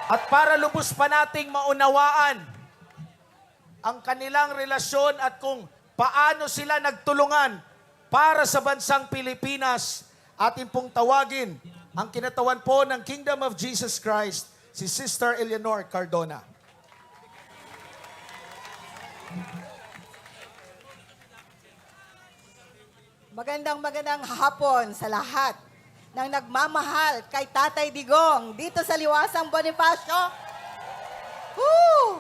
At para lubos pa nating maunawaan ang kanilang relasyon at kung paano sila nagtulungan para sa bansang Pilipinas, atin pong tawagin ang kinatawan po ng Kingdom of Jesus Christ, si Sister Eleanor Cardona. Magandang hapon sa lahat ng nagmamahal kay Tatay Digong dito sa Liwasang Bonifacio. Woo!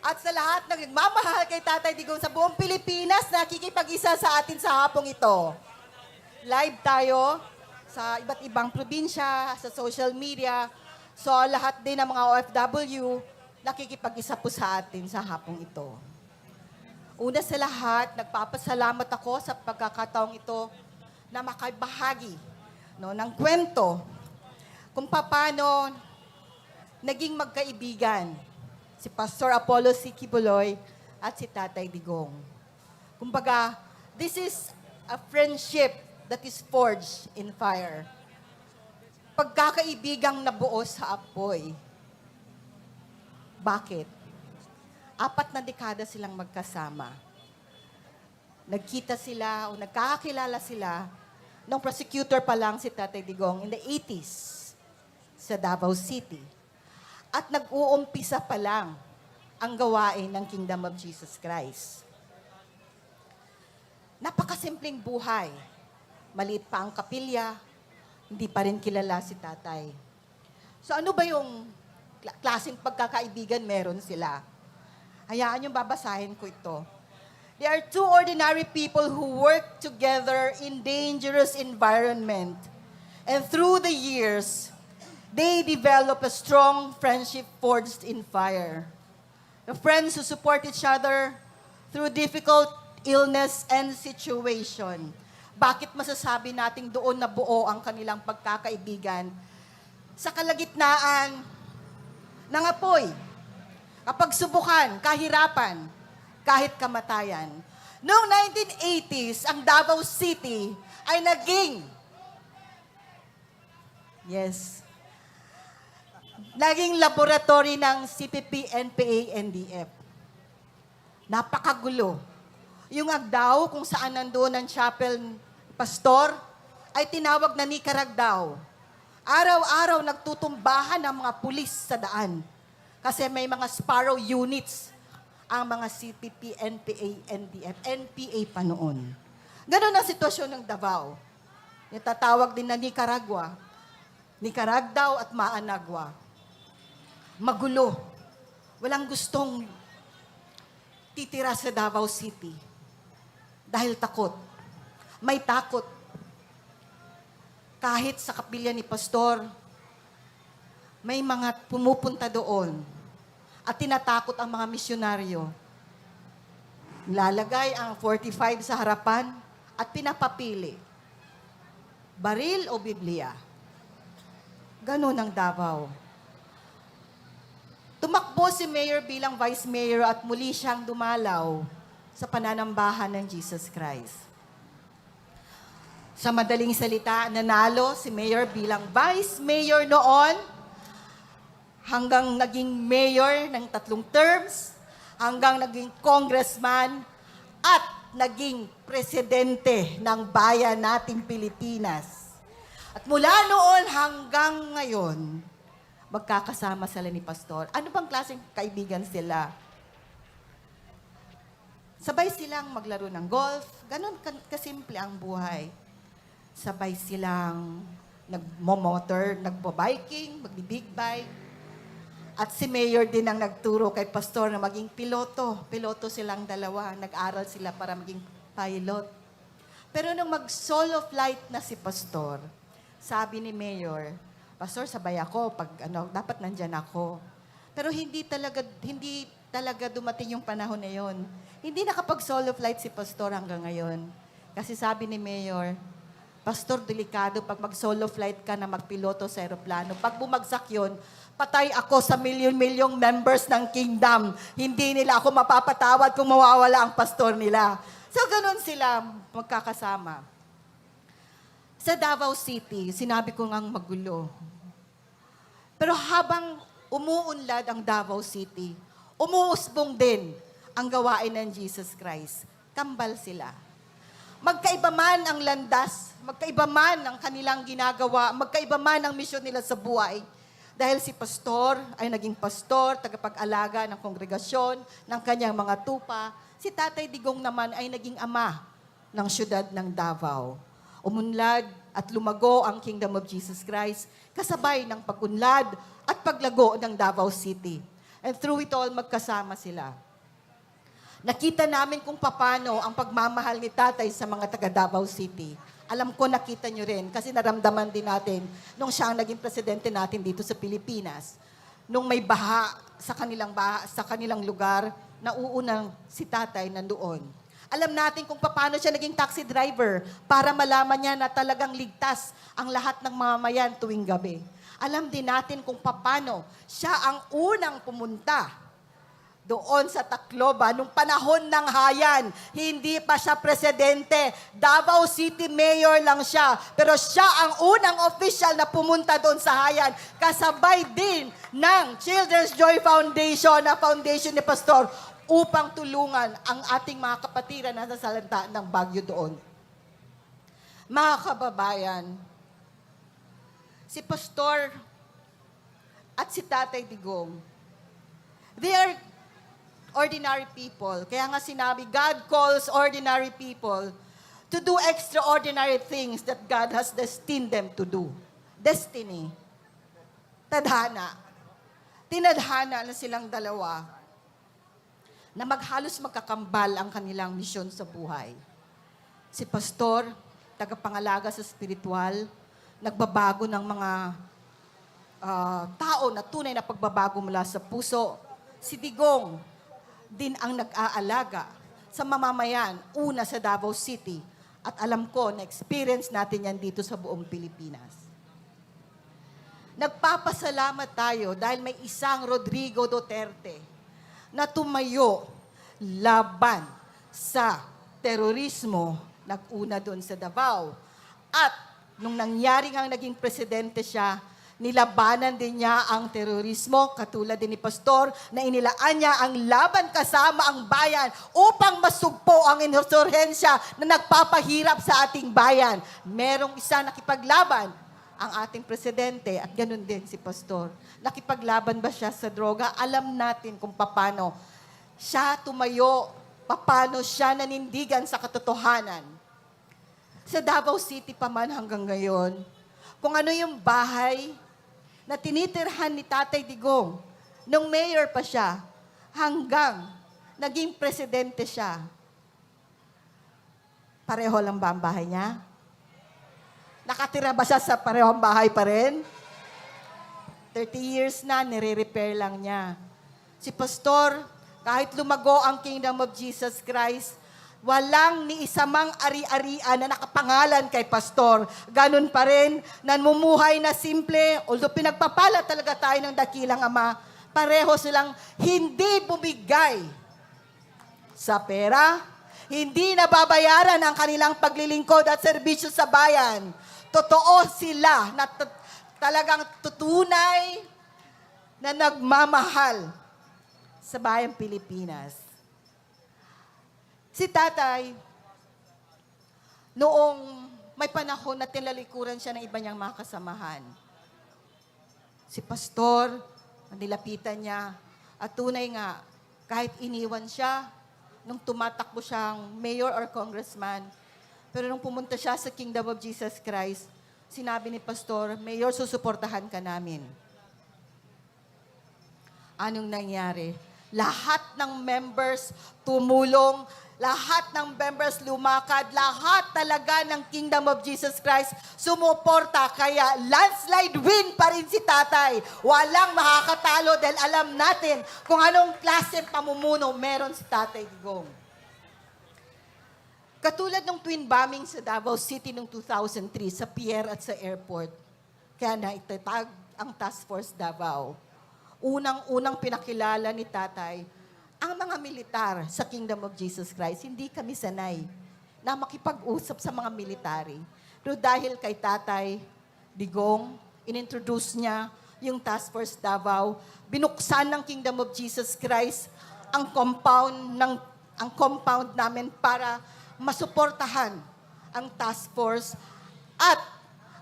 At sa lahat ng nagmamahal kay Tatay Digong sa buong Pilipinas na nakikipag-isa sa atin sa hapong ito. Live tayo sa iba't ibang probinsya, sa social media. So lahat din ng mga OFW nakikipag-isa po sa atin sa hapong ito. Una sa lahat, nagpapasalamat ako sa pagkakataong ito na makibahagi ng kwento kung paano naging magkaibigan si Pastor Apollo C. Quiboloy at si Tatay Digong. Kumbaga, this is a friendship that is forged in fire. Pagkakaibigang nabuo sa apoy. Bakit? 4 na dekada silang magkasama. Nagkita sila o nagkakakilala sila nung prosecutor pa lang si Tatay Digong in the 80s sa Davao City. At nag-uumpisa pa lang ang gawain ng Kingdom of Jesus Christ. Napakasimpleng buhay. Maliit pa ang kapilya, hindi pa rin kilala si Tatay. So ano ba yung klaseng pagkakaibigan meron sila? Hayaan yung babasahin ko ito. They are two ordinary people who work together in dangerous environment. And through the years, they develop a strong friendship forged in fire. The friends who support each other through difficult illness and situation. Bakit masasabi nating doon na buo ang kanilang pagkakaibigan? Sa kalagitnaan ng apoy, kapag subukan, kahirapan, kahit kamatayan. Noong 1980s, ang Davao City ay naging laboratory ng CPP, NPA, NDF. Napakagulo. Yung Agdao, kung saan nandoon ang chapel pastor, ay tinawag na Nicaragdao. Araw-araw nagtutumbahan ang mga pulis sa daan. Kasi may mga Sparrow units ang mga CPP, NPA, NDF, NPA pa noon. Ganon ang sitwasyon ng Davao. Natatawag din na Nicaragua, Nicaragdao at Maanagua. Magulo. Walang gustong titira sa Davao City. Dahil takot. May takot. Kahit sa kapilya ni Pastor, may mga pumupunta doon at tinatakot ang mga misyonaryo. Lalagay ang 45 sa harapan at pinapapili. Baril o Biblia? Ganon ang Davao. Tumakbo si Mayor bilang Vice Mayor at muli siyang dumalaw sa pananambahan ng Jesus Christ. Sa madaling salita, nanalo si Mayor bilang Vice Mayor noon hanggang naging mayor ng 3 terms, hanggang naging congressman, at naging presidente ng bayan nating Pilipinas. At mula noon hanggang ngayon, magkakasama sila ni Pastor. Ano bang klaseng kaibigan sila? Sabay silang maglaro ng golf. Ganon kasimple ang buhay. Sabay silang nagmo-motor, nagbo-biking, magbi-big bike. At si Mayor din ang nagturo kay Pastor na maging piloto. Piloto silang dalawa. Nag-aral sila para maging pilot. Pero nung mag-solo flight na si Pastor, sabi ni Mayor, Pastor, sabay ako. Dapat nandyan ako. Pero hindi talaga dumating yung panahon na yon. Hindi nakapag-solo flight si Pastor hanggang ngayon. Kasi sabi ni Mayor, Pastor, delikado pag mag-solo flight ka na magpiloto sa aeroplano. Pag bumagsak yon, patay ako sa milyon-milyong members ng kingdom. Hindi nila ako mapapatawad kung mawawala ang pastor nila. So, ganun sila magkakasama. Sa Davao City, sinabi ko ngang magulo. Pero habang umuunlad ang Davao City. Umuusbong din ang gawain ng Jesus Christ. Kambal sila. Magkaiba man ang landas, magkaiba man ang kanilang ginagawa, magkaiba man ang misyon nila sa buhay. Dahil si pastor ay naging pastor, tagapag-alaga ng kongregasyon, ng kanyang mga tupa, si Tatay Digong naman ay naging ama ng syudad ng Davao. Umunlad at lumago ang Kingdom of Jesus Christ, kasabay ng pag-unlad at paglago ng Davao City. And through it all, magkasama sila. Nakita namin kung paano ang pagmamahal ni Tatay sa mga taga Davao City. Alam ko nakita nyo rin kasi naramdaman din natin nung siya ang naging presidente natin dito sa Pilipinas. Nung may baha sa kanilang lugar, nauunang si Tatay nandoon. Alam natin kung paano siya naging taxi driver para malaman niya na talagang ligtas ang lahat ng mamamayan tuwing gabi. Alam din natin kung paano siya ang unang pumunta doon sa Tacloban, nung panahon ng Hayan, hindi pa siya presidente. Davao City Mayor lang siya. Pero siya ang unang official na pumunta doon sa Hayan. Kasabay din ng Children's Joy Foundation, na foundation ni Pastor, upang tulungan ang ating mga kapatiran na nasalanta ng Baguio doon. Mga kababayan, si Pastor at si Tatay Digong, they are ordinary people. Kaya nga sinabi, God calls ordinary people to do extraordinary things that God has destined them to do. Destiny. Tadhana. Tinadhana na silang dalawa na maghalos magkakambal ang kanilang misyon sa buhay. Si Pastor, tagapangalaga sa spiritual, nagbabago ng mga tao na tunay na pagbabago mula sa puso. Si Digong, din ang nag-aalaga sa mamamayan, una sa Davao City. At alam ko, na-experience natin yan dito sa buong Pilipinas. Nagpapasalamat tayo dahil may isang Rodrigo Duterte na tumayo laban sa terorismo, nag-una doon sa Davao. At nung nangyari ngang naging presidente siya, nilabanan din niya ang terorismo, katulad din ni Pastor, na inilaan niya ang laban kasama ang bayan upang masugpo ang insurhensya na nagpapahirap sa ating bayan. Merong isa nakipaglaban, ang ating presidente, at ganun din si Pastor. Nakipaglaban ba siya sa droga? Alam natin kung paano siya tumayo, paano siya nanindigan sa katotohanan. Sa Davao City pa man hanggang ngayon, kung ano yung bahay na tinitirhan ni Tatay Digong nung mayor pa siya hanggang naging presidente siya. Pareho lang ba ang bahay niya? Nakatira ba siya sa parehong bahay pa rin? 30 years na, nire-repair lang niya. Si Pastor, kahit lumago ang Kingdom of Jesus Christ, walang ni isa mang ari-arian na nakapangalan kay Pastor. Ganun pa rin, namumuhay na simple, although pinagpapala talaga tayo ng dakilang Ama, pareho silang hindi bumigay sa pera, hindi nababayaran ang kanilang paglilingkod at serbisyo sa bayan. Totoo sila na talagang tutunay na nagmamahal sa bayang Pilipinas. Si Tatay, noong may panahon na tinalikuran siya ng iba niyang mga kasamahan. Si Pastor, nilapitan niya, at tunay nga, kahit iniwan siya, nung tumatakbo siyang mayor or congressman, pero nung pumunta siya sa Kingdom of Jesus Christ, sinabi ni Pastor, Mayor, susuportahan ka namin. Anong nangyari? Lahat ng members tumulong, lahat ng members lumakad, lahat talaga ng Kingdom of Jesus Christ sumuporta. Kaya landslide win pa rin si Tatay. Walang makakatalo dahil alam natin kung anong klase pamumuno meron si Tatay Digong. Katulad ng twin bombing sa Davao City noong 2003 sa pier at sa airport, kaya naitatag ang Task Force Davao. Unang-unang pinakilala ni Tatay ang mga militar sa Kingdom of Jesus Christ. Hindi kami sanay na makipag-usap sa mga military. Pero dahil kay Tatay Digong, inintroduce niya yung Task Force Davao, binuksan ng Kingdom of Jesus Christ ang compound namin para masuportahan ang task force at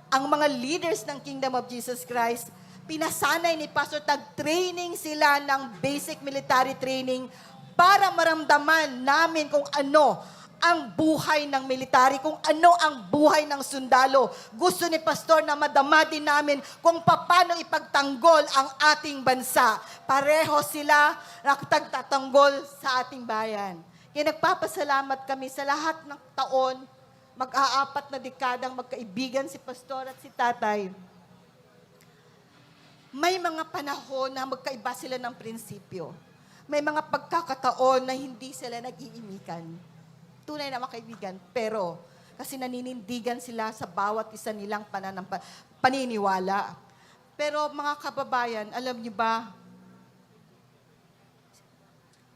ang mga leaders ng Kingdom of Jesus Christ, pinasanay ni Pastor, training sila ng basic military training para maramdaman namin kung ano ang buhay ng military, kung ano ang buhay ng sundalo. Gusto ni Pastor na madama din namin kung paano ipagtanggol ang ating bansa. Pareho sila nakatagtatanggol sa ating bayan. Kaya nagpapasalamat kami sa lahat ng taon, mag-aapat na dekadang magkaibigan si Pastor at si Tatay. May mga panahon na magkaiba sila ng prinsipyo. May mga pagkakataon na hindi sila nag-iimikan. Tunay na mga kaibigan, pero kasi naninindigan sila sa bawat isa nilang paniniwala. Pero mga kababayan, alam niyo ba,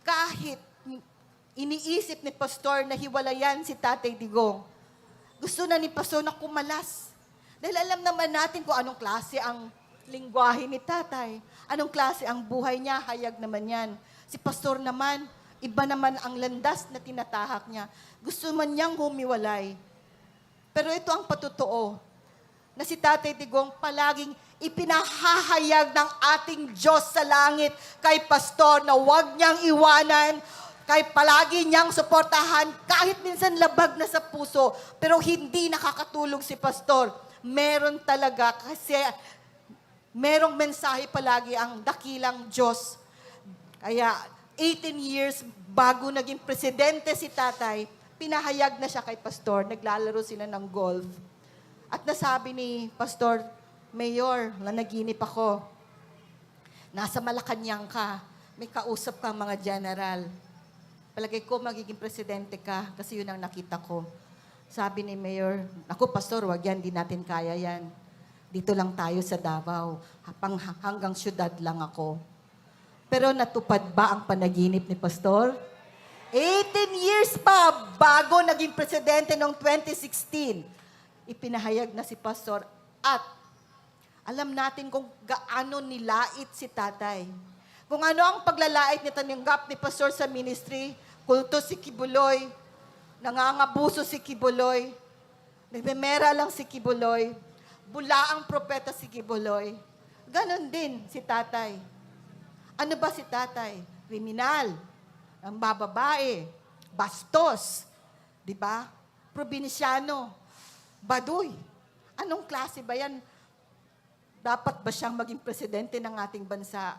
kahit iniisip ni Pastor na hiwalayan si Tatay Digong, gusto na ni Pastor na kumalas. Dahil alam naman natin kung anong klase ang lingwahe ni Tatay. Anong klase ang buhay niya, hayag naman yan. Si Pastor naman, iba naman ang landas na tinatahak niya. Gusto man niyang humiwalay. Pero ito ang patotoo, na si Tatay Digong palaging ipinahahayag ng ating Diyos sa langit kay Pastor na huwag niyang iwanan, kay palagi niyang suportahan, kahit minsan labag na sa puso, pero hindi nakakatulog si Pastor. Meron talaga, kasi merong mensahe palagi ang dakilang Diyos. Kaya 18 years bago naging presidente si Tatay, pinahayag na siya kay Pastor, naglalaro sila ng golf. At nasabi ni Pastor, Mayor, nanaginip ako, nasa Malacanang ka, may kausap kang mga general. Palagay ko magiging presidente ka kasi yun ang nakita ko. Sabi ni Mayor, ako Pastor, wag yan, di natin kaya yan. Dito lang tayo sa Davao, hanggang syudad lang ako. Pero natupad ba ang panaginip ni Pastor? 18 years pa bago naging presidente noong 2016. Ipinahayag na si Pastor at alam natin kung gaano nilait si Tatay. Kung ano ang paglalait niya tanggap ni Pastor sa ministry, kulto si Kibuloy, nangangabuso si Kibuloy, nagmemera lang si Kibuloy, bula ang propeta si Kibuloy. Ganon din si Tatay. Ano ba si Tatay? Kriminal, ang bababae, bastos, di ba? Probinsyano, baduy. Anong klase ba yan? Dapat ba siyang maging presidente ng ating bansa?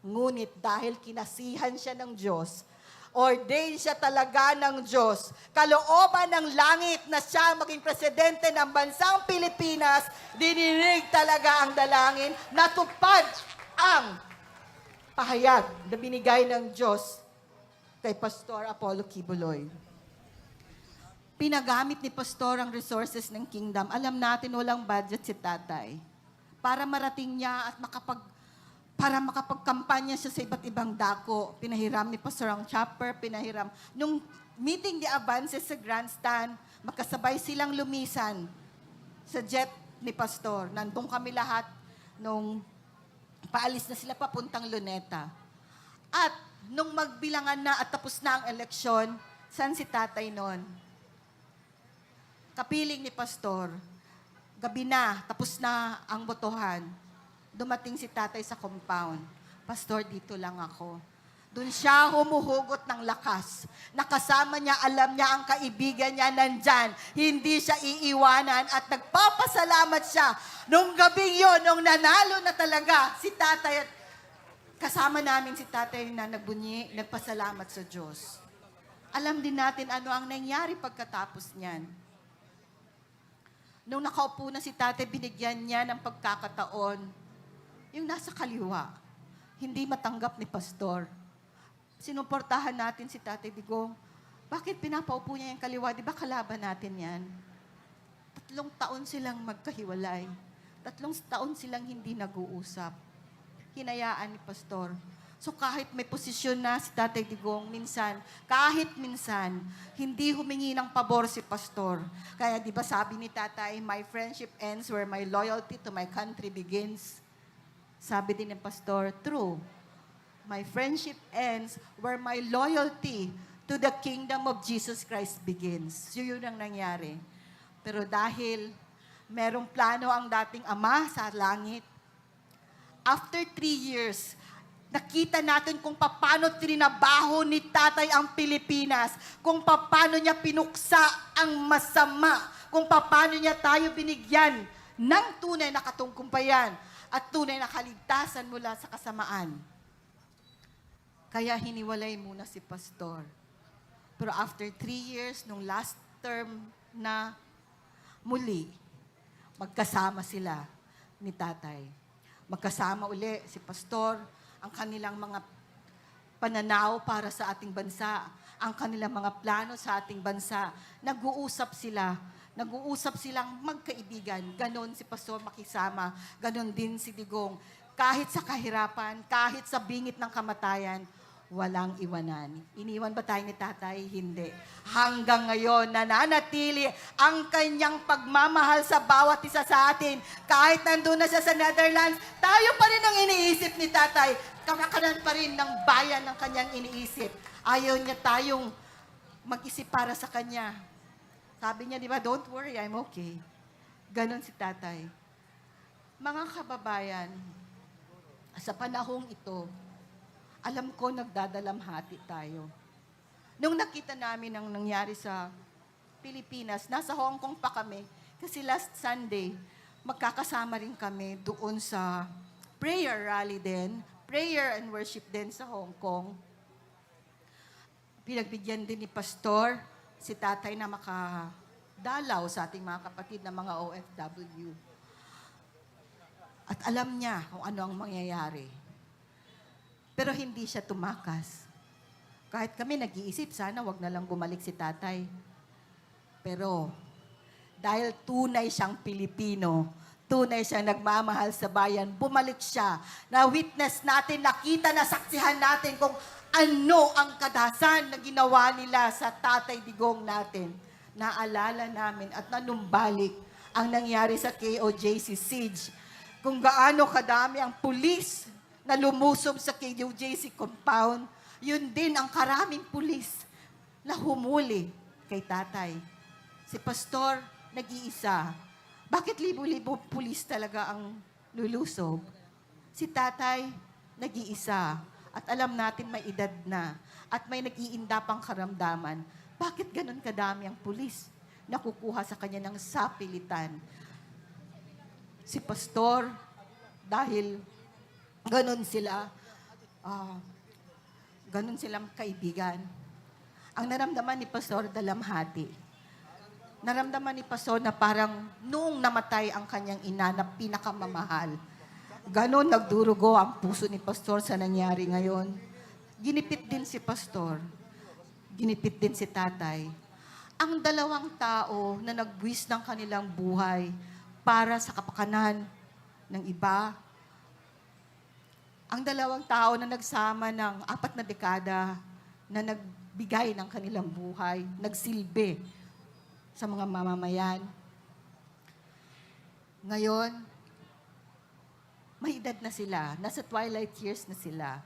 Ngunit dahil kinasihan siya ng Diyos, ordained siya talaga ng Diyos, kalooban ng langit na siya maging presidente ng bansang Pilipinas, dininig talaga ang dalangin, natupad ang pahayag na binigay ng Diyos kay Pastor Apollo Kibuloy. Pinagamit ni Pastor ang resources ng kingdom. Alam natin walang budget si Tatay. Para marating niya at para makapagkampanya siya sa iba't ibang dako. Pinahiram ni Pastor ang chopper, pinahiram. Nung meeting the advances sa grandstand, magkasabay silang lumisan sa jet ni Pastor. Nandun kami lahat nung paalis na sila papuntang Luneta. At nung magbilangan na at tapos na ang eleksyon, saan si Tatay noon? Kapiling ni Pastor. Gabi na, tapos na ang botohan. Dumating si Tatay sa compound. Pastor, dito lang ako. Doon siya humuhugot ng lakas. Nakasama niya, alam niya ang kaibigan niya nandyan. Hindi siya iiwanan at nagpapasalamat siya. Nung gabing yon, nung nanalo na talaga si Tatay at kasama namin si Tatay na nagbunyi, nagpasalamat sa Diyos. Alam din natin ano ang nangyari pagkatapos niyan. Nung nakaupo na si Tatay, binigyan niya ng pagkakataon. Yung nasa kaliwa, hindi matanggap ni Pastor. Sinuportahan natin si Tatay Digong. Bakit pinapaupo niya yung kaliwa? Di ba kalaban natin yan? 3 taon silang magkahiwalay. 3 taon silang hindi nag-uusap. Hinayaan ni Pastor. So kahit may posisyon na si Tatay Digong, kahit minsan, hindi humingi ng pabor si Pastor. Kaya di ba sabi ni Tatay, my friendship ends where my loyalty to my country begins. Sabi din ng pastor, true. My friendship ends where my loyalty to the kingdom of Jesus Christ begins. Yun ang nangyari. Pero dahil merong plano ang dating ama sa langit, after 3 years, nakita natin kung paano trinabaho ni tatay ang Pilipinas, kung paano niya pinuksa ang masama, kung paano niya tayo binigyan ng tunay na katungkumpayan at tunay na kaligtasan mula sa kasamaan. Kaya hiniwalay muna si pastor. Pero after 3 years, nung last term na muli, magkasama sila ni tatay. Magkasama uli si pastor, ang kanilang mga pananaw para sa ating bansa, ang kanilang mga plano sa ating bansa. Nag-uusap silang magkaibigan. Ganon si pastor makisama, ganon din si Digong. Kahit sa kahirapan, kahit sa bingit ng kamatayan, walang iwanan. Iniwan ba tayo ni tatay? Hindi. Hanggang ngayon, nananatili ang kanyang pagmamahal sa bawat isa sa atin. Kahit nandun na siya sa Netherlands, tayo pa rin ang iniisip ni tatay. Kamakanan pa rin ng bayan ng kanyang iniisip. Ayaw niya tayong mag-isip para sa kanya. Sabi niya, di ba, don't worry, I'm okay. Ganon si tatay. Mga kababayan, sa panahong ito, alam ko nagdadalamhati tayo. Nung nakita namin ang nangyari sa Pilipinas, nasa Hong Kong pa kami, kasi last Sunday, magkakasama rin kami doon sa prayer rally din, prayer and worship din sa Hong Kong. Pinagbigyan din ni pastor si tatay na makadalaw sa ating mga kapatid na mga OFW. At alam niya kung ano ang mangyayari. Pero hindi siya tumakas. Kahit kami nag-iisip, sana wag na lang bumalik si tatay. Pero dahil tunay siyang Pilipino, tunay siyang nagmamahal sa bayan, bumalik siya. Na-witness natin, nakita, nasaksihan natin kung ano ang kadasan na ginawa nila sa Tatay Digong natin. Naalala namin at nanumbalik ang nangyari sa KOJC siege. Kung gaano kadami ang pulis na lumusob sa KOJC compound, yun din ang karaming pulis na humuli kay tatay. Si pastor, nag-iisa. Bakit libo-libo pulis talaga ang lulusob? Si tatay, nag-iisa. At alam natin may edad na. At may nag-iinda pang karamdaman. Bakit ganun kadami ang pulis na kukuha sa kanya ng sapilitan? Si pastor, dahil ganun silang kaibigan. Ang naramdaman ni pastor, dalamhati. Naramdaman ni pastor na parang noong namatay ang kanyang ina na pinakamamahal. Ganon nagdurugo ang puso ni pastor sa nangyari ngayon. Ginipit din si pastor. Ginipit din si tatay. Ang dalawang tao na nagbuwis ng kanilang buhay para sa kapakanan ng iba. Ang dalawang tao na nagsama ng 4 na dekada na nagbigay ng kanilang buhay, nagsilbi sa mga mamamayan. Ngayon, may edad na sila. Nasa twilight years na sila.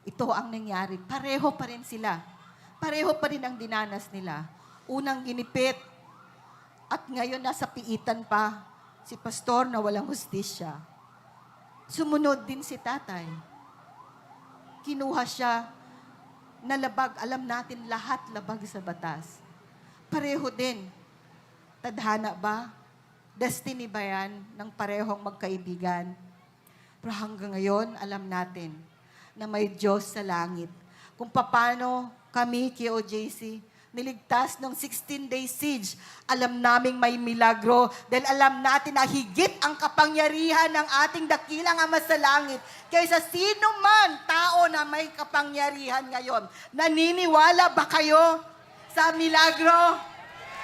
Ito ang nangyari. Pareho pa rin sila. Pareho pa rin ang dinanas nila. Unang ginipit. At ngayon nasa piitan pa si pastor na walang hustisya. Sumunod din si tatay. Kinuha siya na labag. Alam natin lahat labag sa batas. Pareho din. Tadhana ba? Destiny ba yan ng parehong magkaibigan? Pero hanggang ngayon, alam natin na may Diyos sa langit. Kung paano kami, KOJC, niligtas ng 16-day siege, alam naming may milagro dahil alam natin na higit ang kapangyarihan ng ating dakilang Ama sa langit kaysa sino man tao na may kapangyarihan ngayon. Naniniwala ba kayo sa milagro?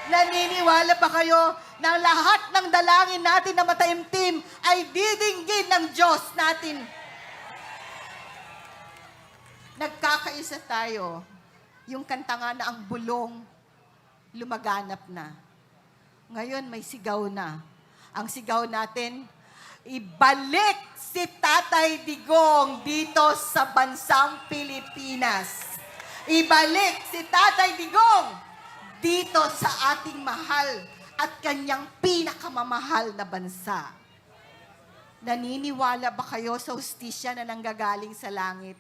Naniniwala ba kayo na lahat ng dalangin natin na mataimtim ay didinggin ng Diyos natin? Nagkakaisa tayo. Yung kanta nga na ang bulong, lumaganap na. Ngayon may sigaw na. Ang sigaw natin, ibalik si Tatay Digong dito sa bansang Pilipinas. Ibalik si Tatay Digong dito sa ating mahal at kanyang pinakamamahal na bansa. Naniniwala ba kayo sa hustisya na nanggagaling sa langit?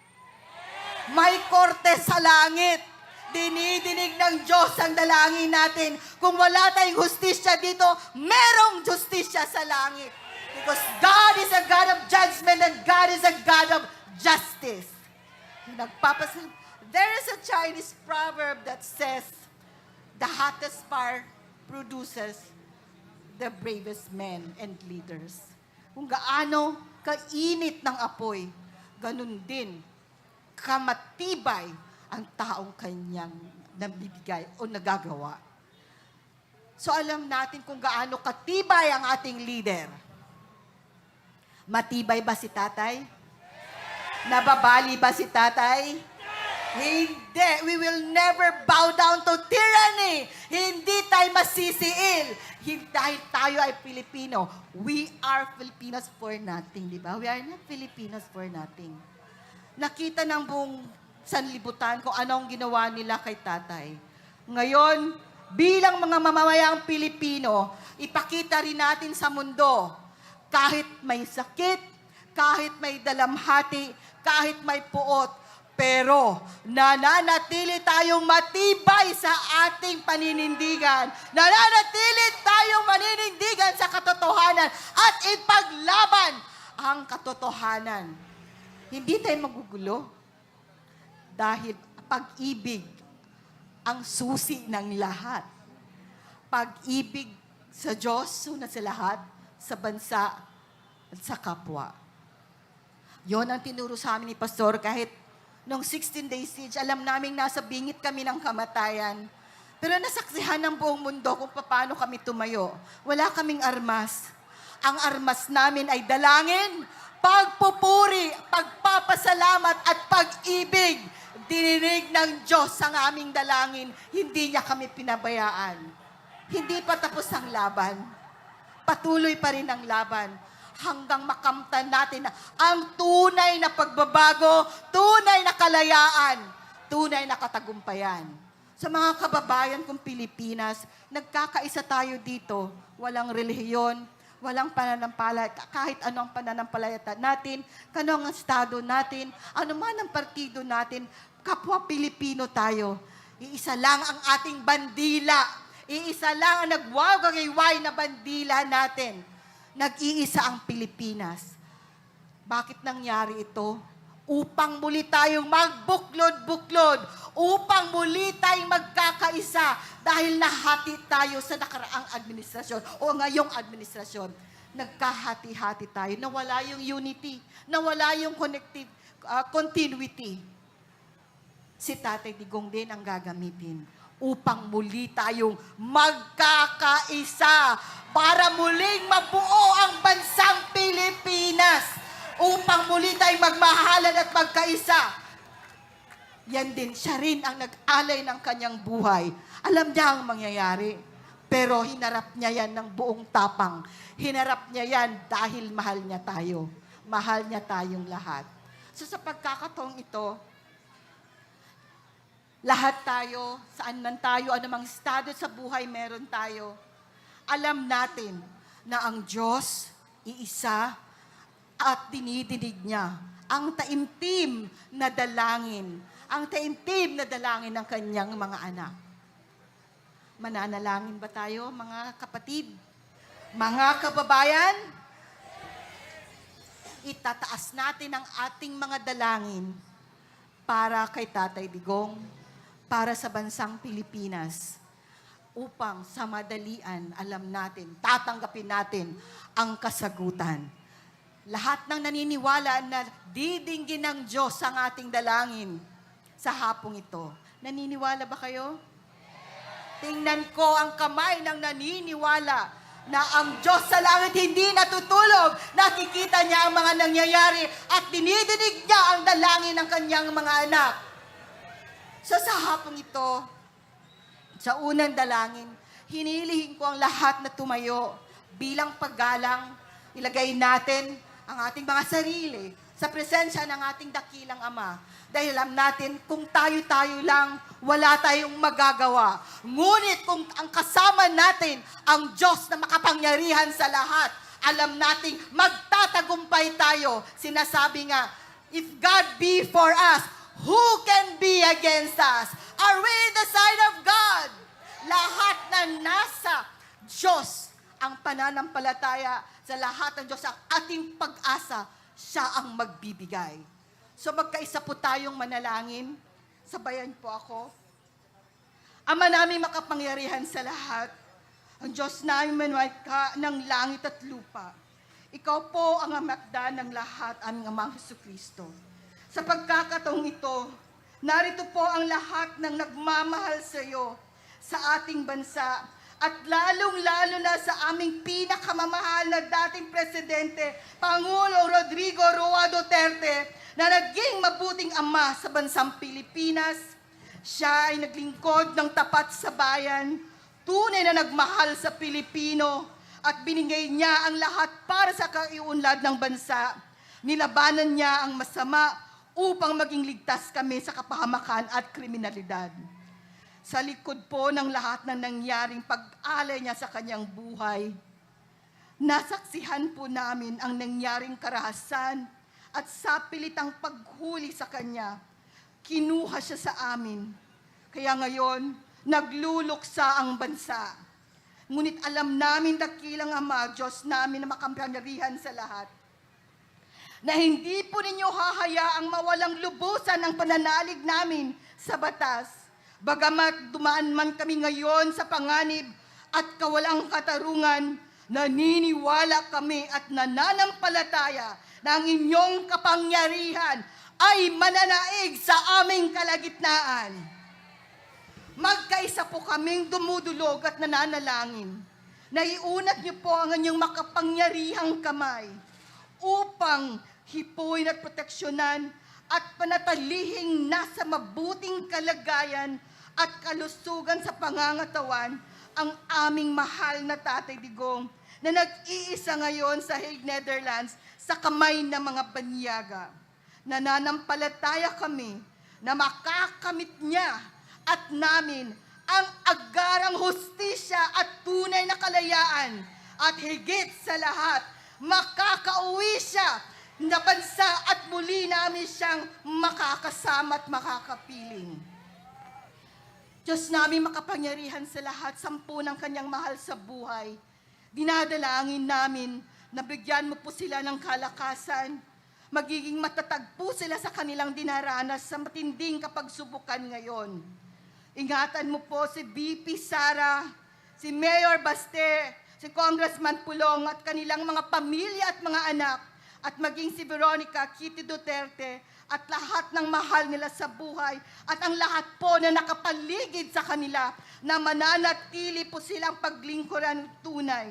May korte sa langit. Dinidinig ng Diyos ang dalangin natin. Kung wala tayong hustisya dito, merong hustisya sa langit. Because God is a God of judgment and God is a God of justice. There is a Chinese proverb that says, the hottest fire produces the bravest men and leaders. Kung gaano kainit ng apoy, ganun din kamatibay ang taong kanyang nabibigay o nagagawa. So alam natin kung gaano katibay ang ating leader. Matibay ba si tatay? Nababali ba si tatay? Hindi. We will never bow down to tyranny. Hindi tayo masisiil. Dahil tayo ay Pilipino. We are Filipinos for nothing, di ba? We are not Filipinos for nothing. Nakita ng buong sanlibutan kung anong ginawa nila kay tatay. Ngayon, bilang mga mamamayang Pilipino, ipakita rin natin sa mundo, kahit may sakit, kahit may dalamhati, kahit may puot, pero nananatili tayong matibay sa ating paninindigan. Nananatili tayong maninindigan sa katotohanan at ipaglaban ang katotohanan. Hindi tayo magugulo dahil pag-ibig ang susi ng lahat. Pag-ibig sa Diyos, una sa lahat, sa bansa at sa kapwa. Yon ang tinuro sa amin ni Pastor kahit noong 16-day siege, alam namin nasa bingit kami ng kamatayan. Pero nasaksihan ng buong mundo kung paano kami tumayo. Wala kaming armas. Ang armas namin ay dalangin, pagpupuri, pagpapasalamat at pag-ibig. Dininig ng Diyos ang aming dalangin. Hindi niya kami pinabayaan. Hindi pa tapos ang laban. Patuloy pa rin ang laban hanggang makamtan natin ang tunay na pagbabago, tunay na kalayaan, tunay na katagumpayan. Sa mga kababayan kong Pilipinas, nagkakaisa tayo dito. Walang relihiyon, walang pananampalataya, kahit anong pananampalataya natin, kanong estado natin, anuman ang partido natin, kapwa Pilipino tayo. Iisa lang ang ating bandila. Iisa lang ang nagwagayway na bandila natin. Nag-iisa ang Pilipinas. Bakit nangyari ito? Upang muli tayong magbuklod-buklod. Upang muli tayong magkakaisa. Dahil nahati tayo sa nakaraang administrasyon o ngayong administrasyon. Nagkahati-hati tayo. Nawala yung unity. Nawala yung continuity. Si Tatay Digong din ang gagamitin upang muli tayong magkakaisa para muling mabuo ang bansang Pilipinas, upang muli tayong magmahalan at magkaisa. Yan din, siya rin ang nag-alay ng kanyang buhay. Alam niya ang mangyayari, pero hinarap niya yan ng buong tapang. Hinarap niya yan dahil mahal niya tayo. Mahal niya tayong lahat. So sa pagkakataong ito, lahat tayo, saan man tayo, anumang estado sa buhay meron tayo, alam natin na ang Diyos, iisa, at dinidinig niya ang taimtim na dalangin, ang taimtim na dalangin ng kanyang mga anak. Mananalangin ba tayo, mga kapatid? Mga kababayan? Itataas natin ang ating mga dalangin para kay Tatay Digong, para sa bansang Pilipinas, upang sa madalian, alam natin, tatanggapin natin ang kasagutan. Lahat ng naniniwala na didinggin ng Diyos ang ating dalangin sa hapong ito. Naniniwala ba kayo? Tingnan ko ang kamay ng naniniwala na ang Diyos sa langit hindi natutulog. Nakikita niya ang mga nangyayari at dinidinig niya ang dalangin ng kanyang mga anak. So sa hapong ito, sa unang dalangin, hinilihin ko ang lahat na tumayo bilang paggalang ilagay natin ang ating mga sarili sa presensya ng ating dakilang Ama. Dahil alam natin, kung tayo-tayo lang, wala tayong magagawa. Ngunit kung ang kasama natin, ang Diyos na makapangyarihan sa lahat, alam nating magtatagumpay tayo. Sinasabi nga, if God be for us, who can be against us? Are we in the side of God? Lahat na nasa Diyos, ang pananampalataya sa lahat ng Diyos, ang ating pag-asa, siya ang magbibigay. So magkaisa po tayong manalangin. Sabayan po ako. Ama namin makapangyarihan sa lahat, ang Diyos namin manwika ng langit at lupa. Ikaw po ang amakda ng lahat, aming Amang Jesucristo. Sa pagkakataong ito, narito po ang lahat ng nagmamahal sa iyo sa ating bansa at lalong-lalo na sa aming pinakamamahal na dating presidente, Pangulo Rodrigo Roa Duterte, na naging mabuting ama sa bansang Pilipinas. Siya ay naglingkod ng tapat sa bayan, tunay na nagmahal sa Pilipino, at binigay niya ang lahat para sa kaiunlad ng bansa. Nilabanan niya ang masama upang maging ligtas kami sa kapahamakan at kriminalidad. Sa likod po ng lahat na nangyaring pag-alay niya sa kanyang buhay, nasaksihan po namin ang nangyaring karahasan at sa pilitang paghuli sa kanya, kinuha siya sa amin. Kaya ngayon, nagluluksa ang bansa. Ngunit alam namin, dakilang Ama, Diyos namin na makapangyarihan sa lahat, na hindi po ninyo hahayaang mawalang lubusan ang pananalig namin sa batas. Bagamat dumaan man kami ngayon sa panganib at kawalang katarungan, naniniwala kami at nananampalataya na ang inyong kapangyarihan ay mananaig sa aming kalagitnaan. Magkaisa po kaming dumudulog at nananalangin. Naiunat niyo po ang inyong makapangyarihang kamay upang hipuin at proteksyonan at panatalihing nasa mabuting kalagayan at kalusugan sa pangangatawan ang aming mahal na Tatay Digong na nag-iisa ngayon sa Hague, Netherlands sa kamay ng mga banyaga. Nananampalataya kami na makakamit niya at namin ang agarang hustisya at tunay na kalayaan at higit sa lahat, makakauwi siya na bansa at muli namin siyang makakasama at makakapiling. Diyos namin makapangyarihan sa lahat, sampu ng kanyang mahal sa buhay. Dinadalangin namin na bigyan mo po sila ng kalakasan, magiging matatag po sila sa kanilang dinaranas sa matinding kapagsubukan ngayon. Ingatan mo po si VP Sara, si Mayor Baste, si Congressman Pulong at kanilang mga pamilya at mga anak, at maging si Veronica Kitty Duterte at lahat ng mahal nila sa buhay at ang lahat po na nakapaligid sa kanila na mananatili po silang paglingkuran tunay.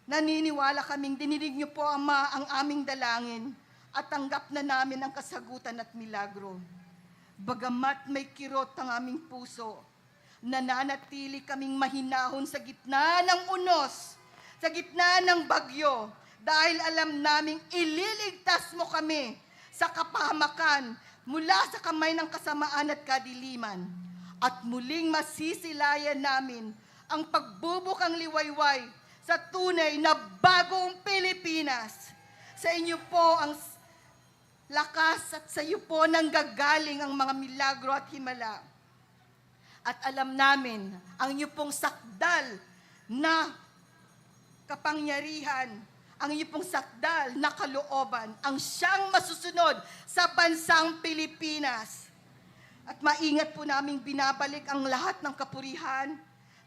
Naniniwala kaming dininig niyo po, Ama, ang aming dalangin at tanggap na namin ang kasagutan at milagro. Bagamat may kirot ang aming puso, nananatili kaming mahinahon sa gitna ng unos, sa gitna ng bagyo, dahil alam naming ililigtas mo kami sa kapahamakan mula sa kamay ng kasamaan at kadiliman. At muling masisilayan namin ang pagbubukang liwayway sa tunay na bagong Pilipinas. Sa inyo po ang lakas at sa iyo po nanggagaling ang mga milagro at himala. At alam namin ang inyo pong sakdal na kapangyarihan, ang inyo pong sakdal na kalooban, ang siyang masusunod sa bansang Pilipinas. At maingat po naming binabalik ang lahat ng kapurihan,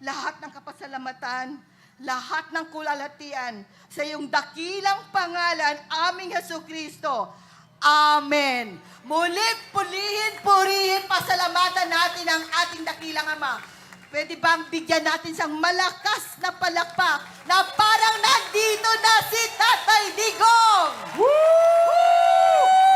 lahat ng kapasalamatan, lahat ng kulalatian sa iyong dakilang pangalan, aming Jesucristo. Amen. Muli, purihin, pasalamatan natin ang ating dakilang Ama. Pwede bang bigyan natin siyang malakas na palakpak na parang nandito na si Tatay Digong? Woo!